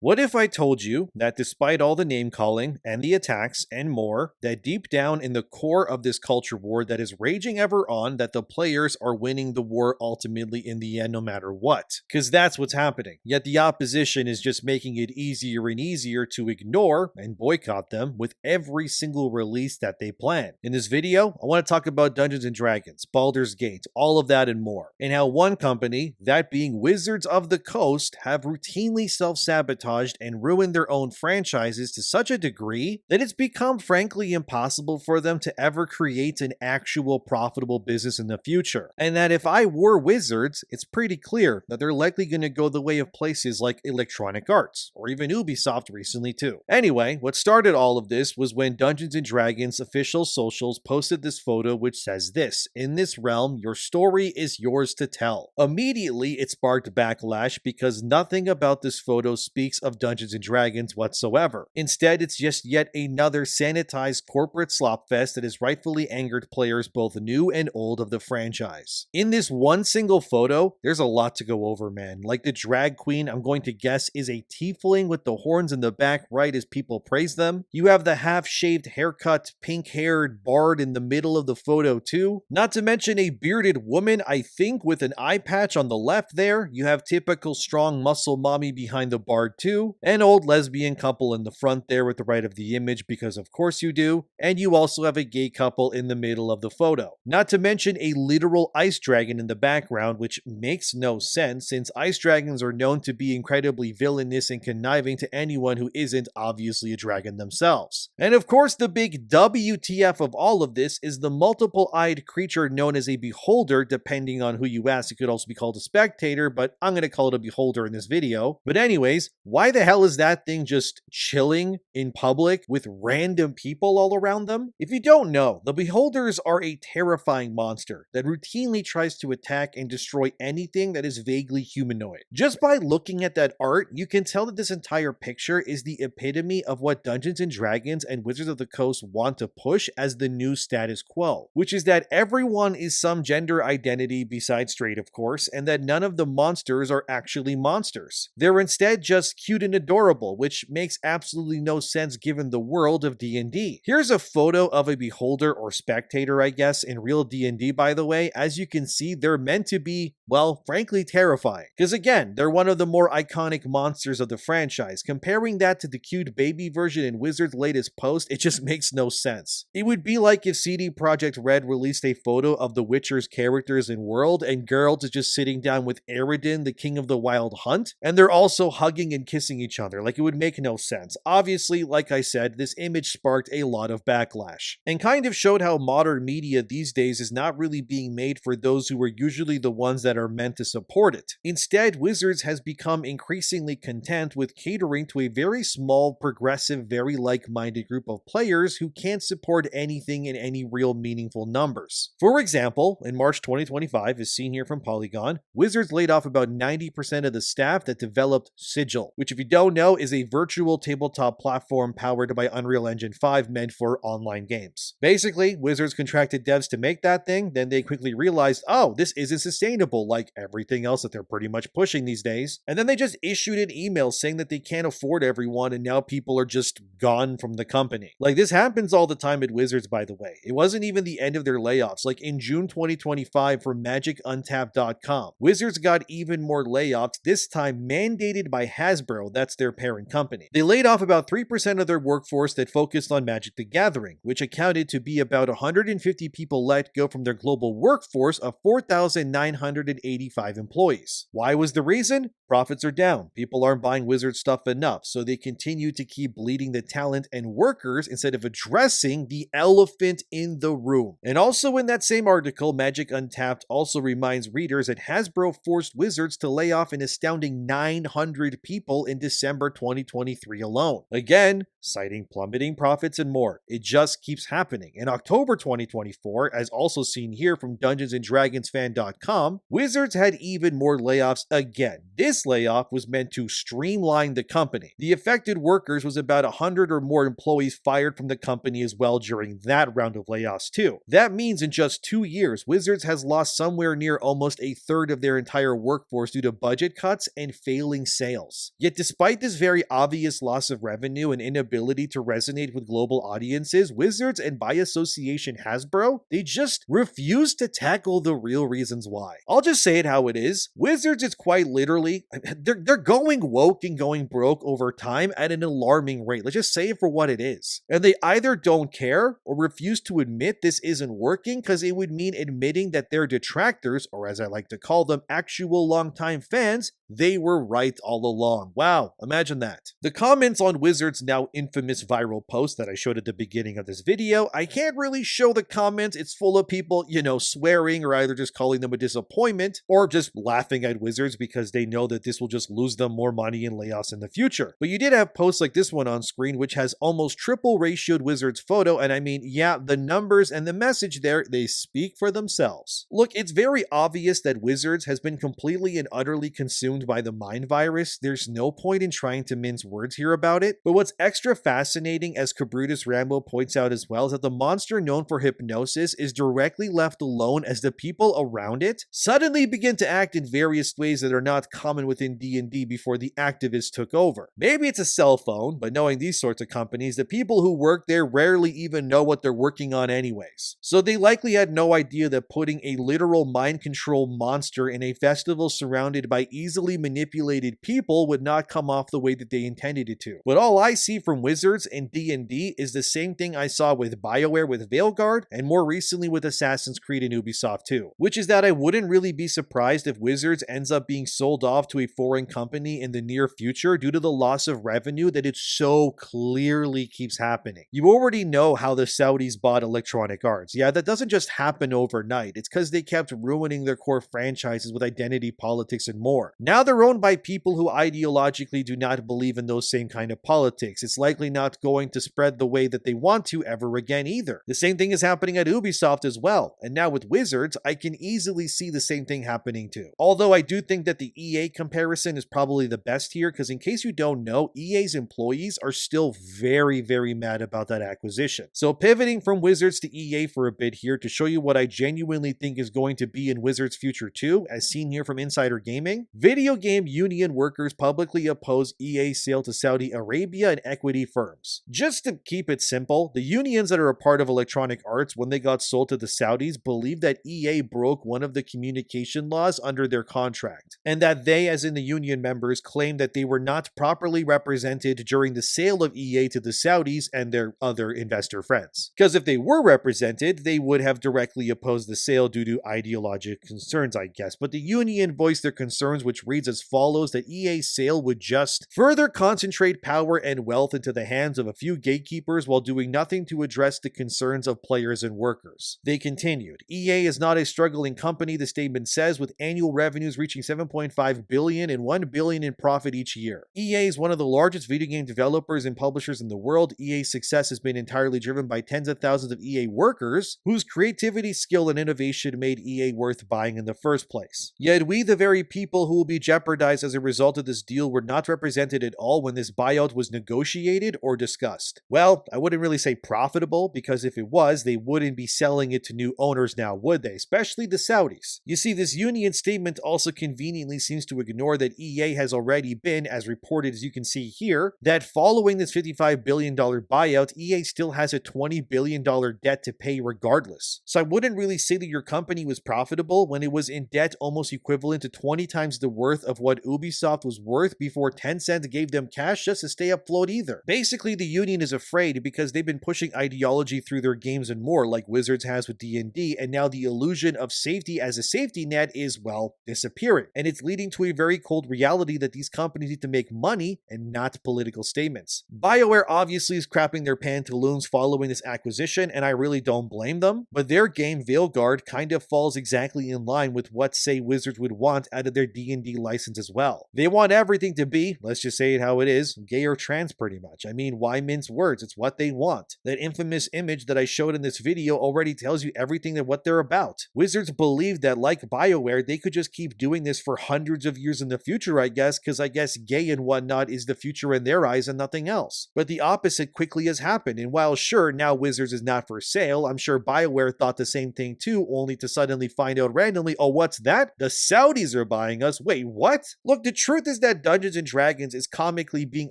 What if I told you that despite all the name calling and the attacks and more, that deep down in the core of this culture war that is raging ever on, that the players are winning the war ultimately in the end no matter what? Because that's what's happening. Yet the opposition is just making it easier and easier to ignore and boycott them with every single release that they plan. In this video, I want to talk about Dungeons & Dragons, Baldur's Gate, all of that and more, and how one company, that being Wizards of the Coast, have routinely self-sabotaged and ruined their own franchises to such a degree that it's become frankly impossible for them to ever create an actual profitable business in the future. And that if I were Wizards, it's pretty clear that they're likely going to go the way of places like Electronic Arts, or even Ubisoft recently too. Anyway, what started all of this was when Dungeons & Dragons official socials posted this photo which says this: "In this realm, your story is yours to tell." Immediately, it sparked backlash because nothing about this photo speaks of Dungeons & Dragons whatsoever. Instead, it's just yet another sanitized corporate slopfest that has rightfully angered players both new and old of the franchise. In this one single photo, there's a lot to go over, man. Like the drag queen, I'm going to guess, is a tiefling with the horns in the back right as people praise them. You have the half-shaved haircut, pink-haired bard in the middle of the photo too. Not to mention a bearded woman, I think, with an eye patch on the left there. You have typical strong muscle mommy behind the bard too. An old lesbian couple in the front there with the right of the image, because of course you do, and you also have a gay couple in the middle of the photo. Not to mention a literal ice dragon in the background, which makes no sense since ice dragons are known to be incredibly villainous and conniving to anyone who isn't obviously a dragon themselves. And of course the big WTF of all of this is the multiple-eyed creature known as a beholder. Depending on who you ask, it could also be called a spectator, but I'm going to call it a beholder in this video. But anyways, why the hell is that thing just chilling in public with random people all around them? If you don't know, the Beholders are a terrifying monster that routinely tries to attack and destroy anything that is vaguely humanoid. Just by looking at that art, you can tell that this entire picture is the epitome of what Dungeons & Dragons and Wizards of the Coast want to push as the new status quo, which is that everyone is some gender identity besides straight, of course, and that none of the monsters are actually monsters. They're instead just cute and adorable, which makes absolutely no sense given the world of D&D. Here's a photo of a beholder or spectator, I guess, in real D&D, by the way. As you can see, they're meant to be, well, frankly terrifying. Because again, they're one of the more iconic monsters of the franchise. Comparing that to the cute baby version in Wizard's latest post, it just makes no sense. It would be like if CD Projekt Red released a photo of The Witcher's characters in world, and Geralt is just sitting down with Eredin, the king of the Wild Hunt, and they're also hugging and kissing each other. Like, it would make no sense. Obviously, like I said, this image sparked a lot of backlash and kind of showed how modern media these days is not really being made for those who are usually the ones that are meant to support it. Instead, Wizards has become increasingly content with catering to a very small, progressive, very like-minded group of players who can't support anything in any real meaningful numbers. For example, in March 2025, as seen here from Polygon, Wizards laid off about 90% of the staff that developed Sigil, which, if you don't know, is a virtual tabletop platform powered by Unreal Engine 5 meant for online games. Basically, Wizards contracted devs to make that thing, then they quickly realized, oh, this isn't sustainable like everything else that they're pretty much pushing these days, and then they just issued an email saying that they can't afford everyone and now people are just gone from the company. Like, this happens all the time at Wizards, by the way. It wasn't even the end of their layoffs. Like in June 2025 for MagicUntapped.com, Wizards got even more layoffs, this time mandated by Hasbro, that's their parent company. They laid off about 3% of their workforce that focused on Magic the Gathering, which accounted to be about 150 people let go from their global workforce of 4,985 employees. Why was the reason? Profits are down. People aren't buying Wizard stuff enough, so they continue to keep bleeding the talent and workers instead of addressing the elephant in the room. And also in that same article, Magic Untapped also reminds readers that Hasbro forced Wizards to lay off an astounding 900 people in December 2023 alone. Again, citing plummeting profits and more. It just keeps happening. In October 2024, as also seen here from DungeonsandDragonsFan.com, Wizards had even more layoffs again. This this layoff was meant to streamline the company. The affected workers was about 100 or more employees fired from the company as well during that round of layoffs too. That means in just 2 years, Wizards has lost somewhere near almost a third of their entire workforce due to budget cuts and failing sales. Yet despite this very obvious loss of revenue and inability to resonate with global audiences, Wizards and by association Hasbro, they just refuse to tackle the real reasons why. I'll just say it how it is. Wizards is quite literally, they're going woke and going broke over time at an alarming rate. Let's just say it for what it is. And they either don't care or refuse to admit this isn't working because it would mean admitting that their detractors, or as I like to call them, actual longtime fans, they were right all along. Wow, imagine that. The comments on Wizards' now infamous viral post that I showed at the beginning of this video, I can't really show the comments. It's full of people, swearing or either just calling them a disappointment or just laughing at Wizards because they know that this will just lose them more money in layoffs in the future. But you did have posts like this one on screen, which has almost triple ratioed Wizards' photo, and I mean, yeah, the numbers and the message there, they speak for themselves. Look, it's very obvious that Wizards has been completely and utterly consumed by the mind virus. There's no point in trying to mince words here about it. But what's extra fascinating, as Cabrutus Rambo points out as well, is that the monster known for hypnosis is directly left alone as the people around it suddenly begin to act in various ways that are not common within D&D before the activists took over. Maybe it's a cell phone, but knowing these sorts of companies, the people who work there rarely even know what they're working on anyways. So they likely had no idea that putting a literal mind control monster in a festival surrounded by easily manipulated people would not come off the way that they intended it to. But all I see from Wizards and D&D is the same thing I saw with BioWare with Veilguard and more recently with Assassin's Creed and Ubisoft too, which is that I wouldn't really be surprised if Wizards ends up being sold off to a foreign company in the near future due to the loss of revenue that it so clearly keeps happening. You already know how the Saudis bought Electronic Arts. Yeah, that doesn't just happen overnight. It's because they kept ruining their core franchises with identity politics and more. Now they're owned by people who ideologically do not believe in those same kind of politics. It's likely not going to spread the way that they want to ever again either. The same thing is happening at Ubisoft as well. And now with Wizards, I can easily see the same thing happening too. Although I do think that the EA comparison is probably the best here, because in case you don't know, EA's employees are still very, very mad about that acquisition. So pivoting from Wizards to EA for a bit here to show you what I genuinely think is going to be in Wizards' future too, as seen here from Insider Gaming, video game union workers publicly oppose EA's sale to Saudi Arabia and equity firms. Just to keep it simple, the unions that are a part of Electronic Arts when they got sold to the Saudis believe that EA broke one of the communication laws under their contract, and that they, as in the union members, claim that they were not properly represented during the sale of EA to the Saudis and their other investor friends. Because if they were represented, they would have directly opposed the sale due to ideological concerns, I guess. But the union voiced their concerns, which reads as follows: that EA's sale would just further concentrate power and wealth into the hands of a few gatekeepers while doing nothing to address the concerns of players and workers. They continued, EA is not a struggling company, the statement says, with annual revenues reaching $7.5 billion and $1 billion in profit each year. EA is one of the largest video game developers and publishers in the world. EA's success has been entirely driven by tens of thousands of EA workers whose creativity, skill, and innovation made EA worth buying in the first place. Yet we, the very people who will be jeopardized as a result of this deal, were not represented at all when this buyout was negotiated or discussed. Well, I wouldn't really say profitable, because if it was, they wouldn't be selling it to new owners now, would they? Especially the Saudis. You see, this union statement also conveniently seems to ignore that EA has already been, as reported as you can see here, that following this $55 billion buyout, EA still has a $20 billion debt to pay regardless. So I wouldn't really say that your company was profitable when it was in debt almost equivalent to 20 times the worth of what Ubisoft was worth before Tencent gave them cash just to stay afloat either. Basically, the union is afraid because they've been pushing ideology through their games and more, like Wizards has with D&D, and now the illusion of safety as a safety net is, well, disappearing. And it's leading to a very cold reality that these companies need to make money and not political statements. BioWare obviously is crapping their pantaloons following this acquisition, and I really don't blame them, but their game Veilguard kind of falls exactly in line with what, say, Wizards would want out of their D&D license as well. They want everything to be, let's just say it how it is, gay or trans pretty much. I mean, why mince words? It's what they want. That infamous image that I showed in this video already tells you everything that what they're about. Wizards believe that, like BioWare, they could just keep doing this for hundreds of years years in the future, I guess, because I guess gay and whatnot is the future in their eyes and nothing else. But the opposite quickly has happened, and while sure, now Wizards is not for sale, I'm sure BioWare thought the same thing too, only to suddenly find out randomly, oh, what's that? The Saudis are buying us. Wait, what? Look, the truth is that Dungeons & Dragons is comically being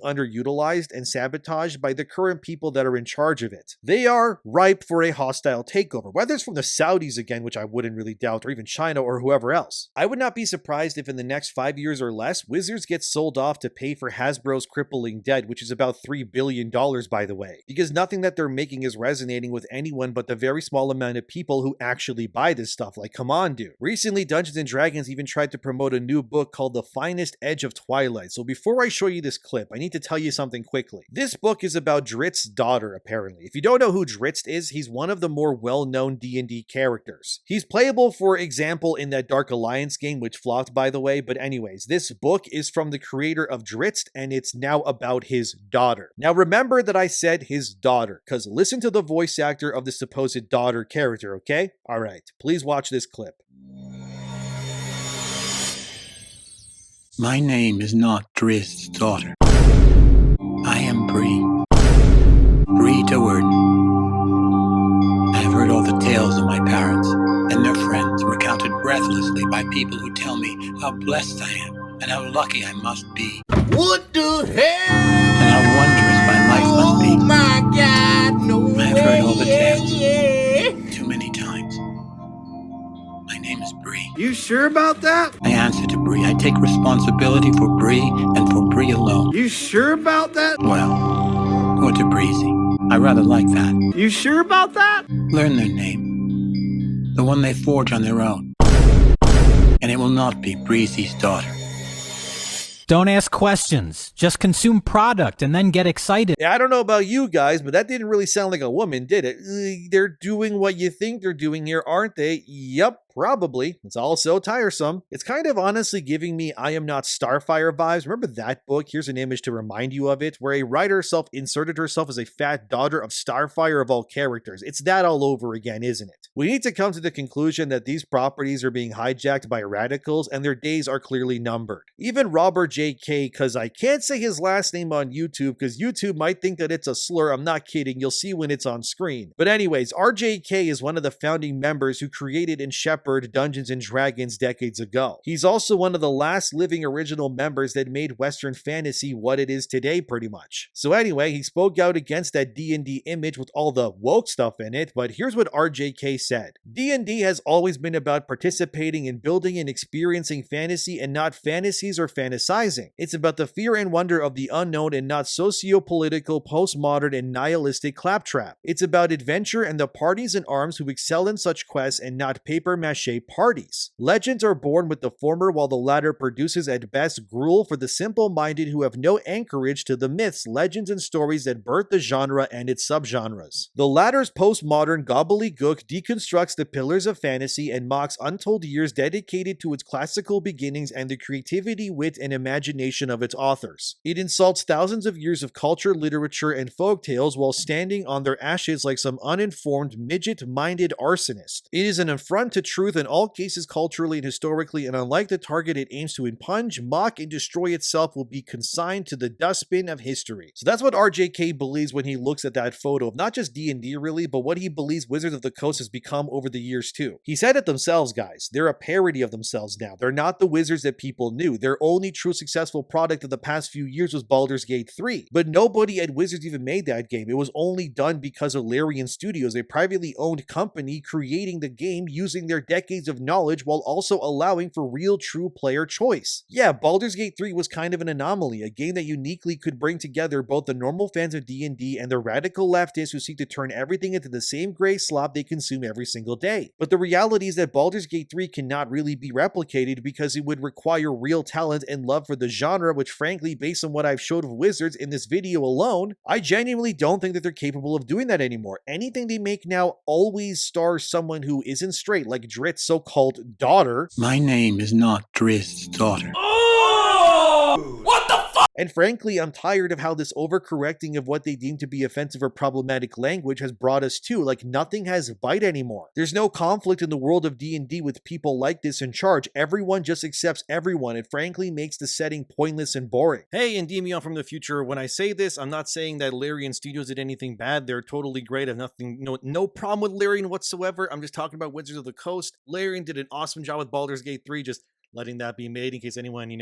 underutilized and sabotaged by the current people that are in charge of it. They are ripe for a hostile takeover, whether it's from the Saudis again, which I wouldn't really doubt, or even China or whoever else. I would not be surprised if in the next 5 years or less, Wizards gets sold off to pay for Hasbro's crippling debt, which is about $3 billion, by the way, because nothing that they're making is resonating with anyone but the very small amount of people who actually buy this stuff. Like, come on, dude. Recently, Dungeons & Dragons even tried to promote a new book called The Finest Edge of Twilight. So before I show you this clip, I need to tell you something quickly. This book is about Dritzt's daughter, apparently. If you don't know who Dritzt is, he's one of the more well-known D&D characters. He's playable, for example, in that Dark Alliance game, which flopped, by the way, but anyways, this book is from the creator of Dritzt, and it's now about his daughter. Now remember that I said his daughter, because listen to the voice actor of the supposed daughter character, okay? Alright, please watch this clip. My name is not Drizzt's daughter. I am Bree. Bree de Worden. I have heard all the tales of my parents and their friends recounted breathlessly by people who tell me how blessed I am and how lucky I must be. What the hell? And how wondrous my life must be. Oh my God, no I have heard all the tales. yeah. Too many times. My name is Bree. You sure about that? I answer to Bree. I take responsibility for Bree and for Bree alone. You sure about that? Well, or to Breezy. I rather like that. You sure about that? Learn their name. The one they forge on their own. And it will not be Breezy's daughter. Don't ask questions. Just consume product and then get excited. Yeah, I don't know about you guys, but that didn't really sound like a woman, did it? They're doing what you think they're doing here, aren't they? Yup. Probably. It's all so tiresome. It's kind of honestly giving me I Am Not Starfire vibes. Remember that book? Here's an image to remind you of it, where a writer self-inserted herself as a fat daughter of Starfire of all characters. It's that all over again, isn't it? We need to come to the conclusion that these properties are being hijacked by radicals and their days are clearly numbered. Even Robert J.K., because I can't say his last name on YouTube because YouTube might think that it's a slur. I'm not kidding. You'll see when it's on screen. But anyways, RJK is one of the founding members who created and shepherded Dungeons & Dragons decades ago. He's also one of the last living original members that made Western fantasy what it is today, pretty much. So anyway, he spoke out against that D&D image with all the woke stuff in it, but here's what RJK said. D&D has always been about participating in building and experiencing fantasy and not fantasies or fantasizing. It's about the fear and wonder of the unknown and not socio-political, postmodern, and nihilistic claptrap. It's about adventure and the parties in arms who excel in such quests and not paper-mache parties. Legends are born with the former while the latter produces at best gruel for the simple-minded who have no anchorage to the myths, legends, and stories that birth the genre and its subgenres. The latter's postmodern gobbledygook deconstructs the pillars of fantasy and mocks untold years dedicated to its classical beginnings and the creativity, wit, and imagination of its authors. It insults thousands of years of culture, literature, and folktales while standing on their ashes like some uninformed, midget-minded arsonist. It is an affront to truth in all cases culturally and historically, and unlike the target it aims to impinge, mock, and destroy itself, will be consigned to the dustbin of history. So that's what RJK believes when he looks at that photo of not just D&D really, but what he believes Wizards of the Coast has become over the years too. He said it themselves, guys. They're a parody of themselves now. They're not the Wizards that people knew. Their only true successful product of the past few years was Baldur's Gate 3. But nobody at Wizards even made that game. It was only done because of Larian Studios, a privately owned company creating the game using their decades of knowledge while also allowing for real true player choice. Yeah, Baldur's Gate 3 was kind of an anomaly, a game that uniquely could bring together both the normal fans of D&D and the radical leftists who seek to turn everything into the same gray slop they consume every single day. But the reality is that Baldur's Gate 3 cannot really be replicated because it would require real talent and love for the genre, which frankly, based on what I've showed of Wizards in this video alone, I genuinely don't think that they're capable of doing that anymore. Anything they make now always stars someone who isn't straight, like Dritzt's so-called daughter. My name is not Drizzt's daughter. Oh! What the fuck? And frankly, I'm tired of how this overcorrecting of what they deem to be offensive or problematic language has brought us to. Like, nothing has bite anymore. There's no conflict in the world of D&D with people like this in charge. Everyone just accepts everyone. It frankly makes the setting pointless and boring. Hey, and Demion from the future, when I say this, I'm not saying that Larian Studios did anything bad. They're totally great. I have no problem with Larian whatsoever. I'm just talking about Wizards of the Coast. Larian did an awesome job with Baldur's Gate 3, just letting that be made in case anyone,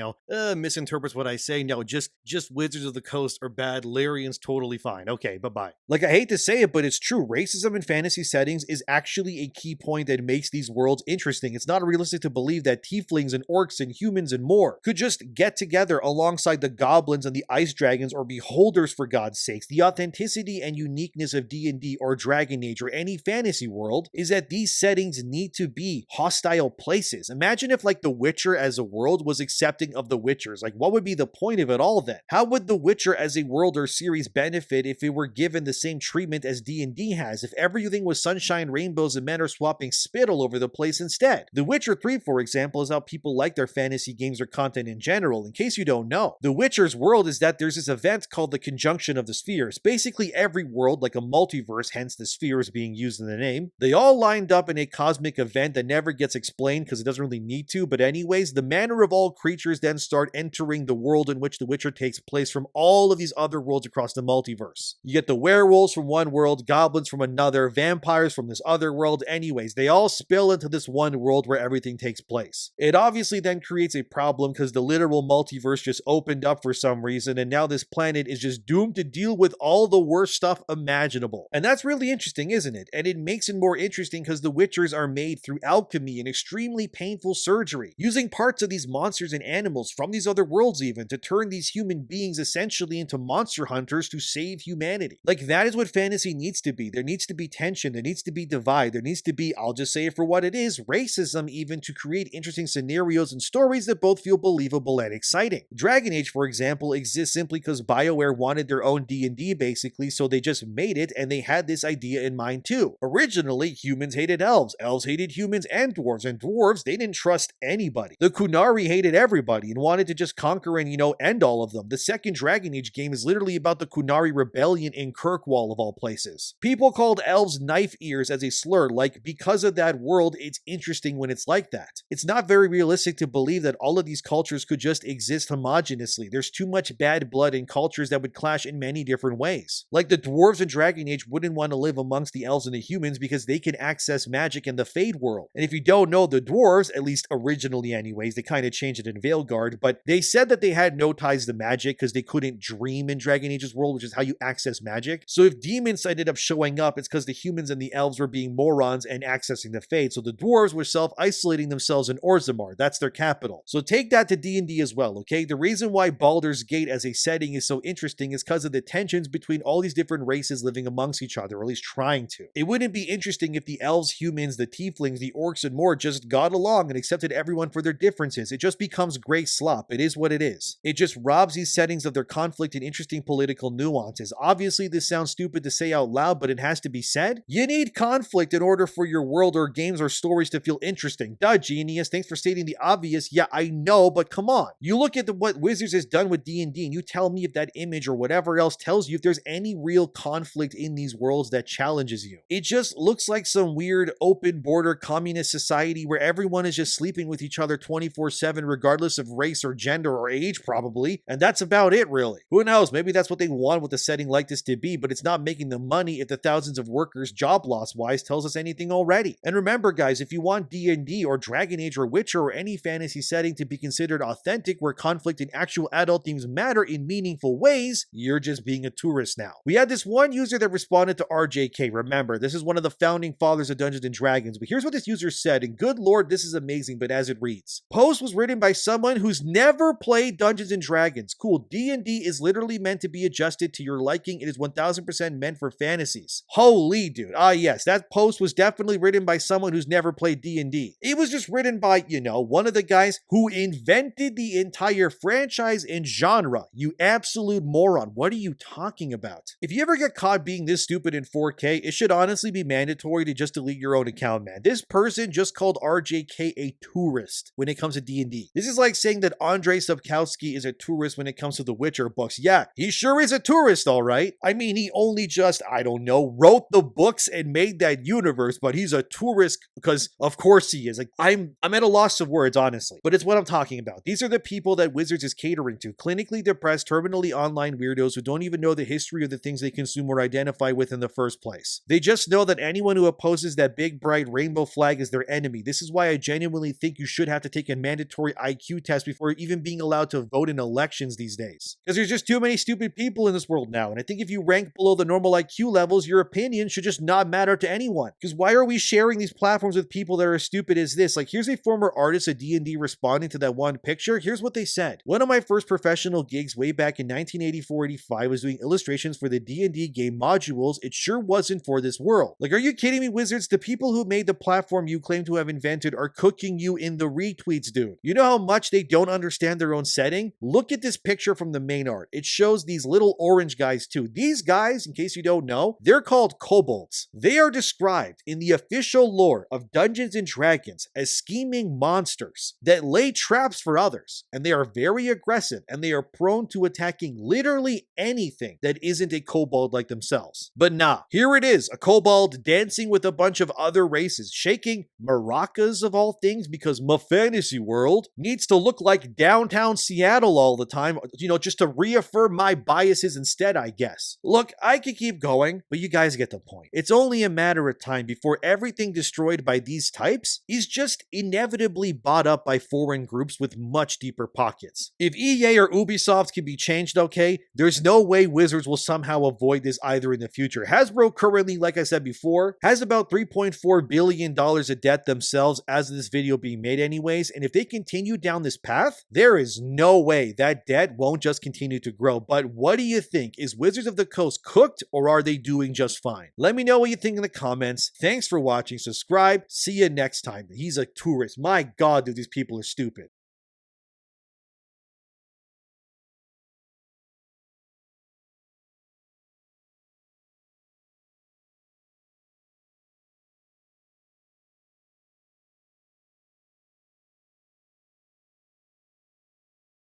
misinterprets what I say. No, just Wizards of the Coast are bad. Larian's totally fine. Okay, bye-bye. Like, I hate to say it, but it's true. Racism in fantasy settings is actually a key point that makes these worlds interesting. It's not realistic to believe that tieflings and orcs and humans and more could just get together alongside the goblins and the ice dragons or beholders, for God's sakes. The authenticity and uniqueness of D&D or Dragon Age or any fantasy world is that these settings need to be hostile places. Imagine if, like, The Witcher as a world was accepting of the Witchers. Like, what would be the point of it all then? How would The Witcher as a world or series benefit if it were given the same treatment as D&D has, if everything was sunshine, rainbows, and men are swapping spit all over the place instead? The Witcher 3, for example, is how people like their fantasy games or content in general. In case you don't know, The Witcher's world is that there's this event called the Conjunction of the Spheres. Basically every world, like a multiverse, hence the spheres being used in the name, they all lined up in a cosmic event that never gets explained because it doesn't really need to, but anyways, the manner of all creatures then start entering the world in which The Witcher takes place from all of these other worlds across the multiverse. You get the werewolves from one world, goblins from another, vampires from this other world. Anyways, they all spill into this one world where everything takes place. It obviously then creates a problem because the literal multiverse just opened up for some reason, and now this planet is just doomed to deal with all the worst stuff imaginable. And that's really interesting, isn't it? And it makes it more interesting because the Witchers are made through alchemy and extremely painful surgery, using parts of these monsters and animals from these other worlds even to turn these human beings essentially into monster hunters to save humanity. Like, that is what fantasy needs to be. There needs to be tension, there needs to be divide, there needs to be, I'll just say it for what it is, racism even, to create interesting scenarios and stories that both feel believable and exciting. Dragon Age, for example, exists simply because BioWare wanted their own D&D basically, so they just made it, and they had this idea in mind too. Originally, humans hated elves hated humans and dwarves, they didn't trust anybody. The Kunari hated everybody and wanted to just conquer and, end all of them. The second Dragon Age game is literally about the Kunari rebellion in Kirkwall of all places. People called elves knife ears as a slur, like, because of that world, it's interesting when it's like that. It's not very realistic to believe that all of these cultures could just exist homogeneously. There's too much bad blood in cultures that would clash in many different ways. Like, the dwarves in Dragon Age wouldn't want to live amongst the elves and the humans because they can access magic in the Fade world. And if you don't know, the dwarves, at least originally anyways, they kind of changed it in Veilguard, but they said that they had no ties to magic because they couldn't dream in Dragon Age's world, which is how you access magic. So if demons ended up showing up, it's because the humans and the elves were being morons and accessing the Fade. So the dwarves were self-isolating themselves in Orzammar. That's their capital. So take that to D&D as well, okay? The reason why Baldur's Gate as a setting is so interesting is because of the tensions between all these different races living amongst each other, or at least trying to. It wouldn't be interesting if the elves, humans, the tieflings, the orcs, and more just got along and accepted everyone for their differences. It just becomes gray slop. It is what it is. It just robs these settings of their conflict and interesting political nuances. Obviously, this sounds stupid to say out loud, but it has to be said. You need conflict in order for your world or games or stories to feel interesting. Duh, genius. Thanks for stating the obvious. Yeah, I know, but come on. You look at what Wizards has done with D&D, and you tell me if that image or whatever else tells you if there's any real conflict in these worlds that challenges you. It just looks like some weird open border communist society where everyone is just sleeping with each other 24/7 regardless of race or gender or age probably, and that's about it really. Who knows, maybe that's what they want with a setting like this to be, but it's not making them money if the thousands of workers job loss wise tells us anything already. And remember guys, if you want D&D or Dragon Age or Witcher or any fantasy setting to be considered authentic where conflict and actual adult themes matter in meaningful ways, you're just being a tourist now. We had this one user that responded to RJK. Remember, this is one of the founding fathers of Dungeons & Dragons, but here's what this user said, and good lord, this is amazing, but as it reads. Post was written by someone who's never played Dungeons & Dragons. Cool, D&D is literally meant to be adjusted to your liking. It is 1000% meant for fantasies. Holy dude. Ah yes, that post was definitely written by someone who's never played D&D. It was just written by, one of the guys who invented the entire franchise and genre. You absolute moron. What are you talking about? If you ever get caught being this stupid in 4K, it should honestly be mandatory to just delete your own account, man. This person just called RJK a tourist. tourist when it comes to D&D. This is like saying that Andrzej Sapkowski is a tourist when it comes to the Witcher books. Yeah, he sure is a tourist, all right. I mean, he only just, I don't know, wrote the books and made that universe, but he's a tourist because of course he is. Like, I'm at a loss of words, honestly, but it's what I'm talking about. These are the people that Wizards is catering to: clinically depressed, terminally online weirdos who don't even know the history of the things they consume or identify with in the first place. They just know that anyone who opposes that big bright rainbow flag is their enemy. This is why I genuinely think you should have to take a mandatory IQ test before even being allowed to vote in elections these days. Because there's just too many stupid people in this world now, and I think if you rank below the normal IQ levels, your opinion should just not matter to anyone. Because why are we sharing these platforms with people that are as stupid as this? Like, here's a former artist of D&D responding to that one picture. Here's what they said. One of my first professional gigs way back in 1984-85 was doing illustrations for the D&D game modules. It sure wasn't for this world. Like, are you kidding me, Wizards? The people who made the platform you claim to have invented are cooking you in the retweets, dude. You know how much they don't understand their own setting? Look at this picture from the main art. It shows these little orange guys too. These guys, in case you don't know, they're called kobolds. They are described in the official lore of Dungeons and Dragons as scheming monsters that lay traps for others, and they are very aggressive, and they are prone to attacking literally anything that isn't a kobold like themselves. But nah, here it is, a kobold dancing with a bunch of other races, shaking maracas of all things, because my fantasy world needs to look like downtown Seattle all the time, you know, just to reaffirm my biases instead, I guess. Look, I could keep going, but you guys get the point. It's only a matter of time before everything destroyed by these types is just inevitably bought up by foreign groups with much deeper pockets. If EA or Ubisoft can be changed, okay, there's no way Wizards will somehow avoid this either in the future. Hasbro currently, like I said before, has about $3.4 billion of debt themselves as of this video being made anyways, and if they continue down this path, there is no way that debt won't just continue to grow. But what do you think? Is Wizards of the Coast cooked, or are they doing just fine? Let me know what you think in the comments. Thanks for watching. Subscribe. See you next time. He's a tourist. My God, dude, these people are stupid.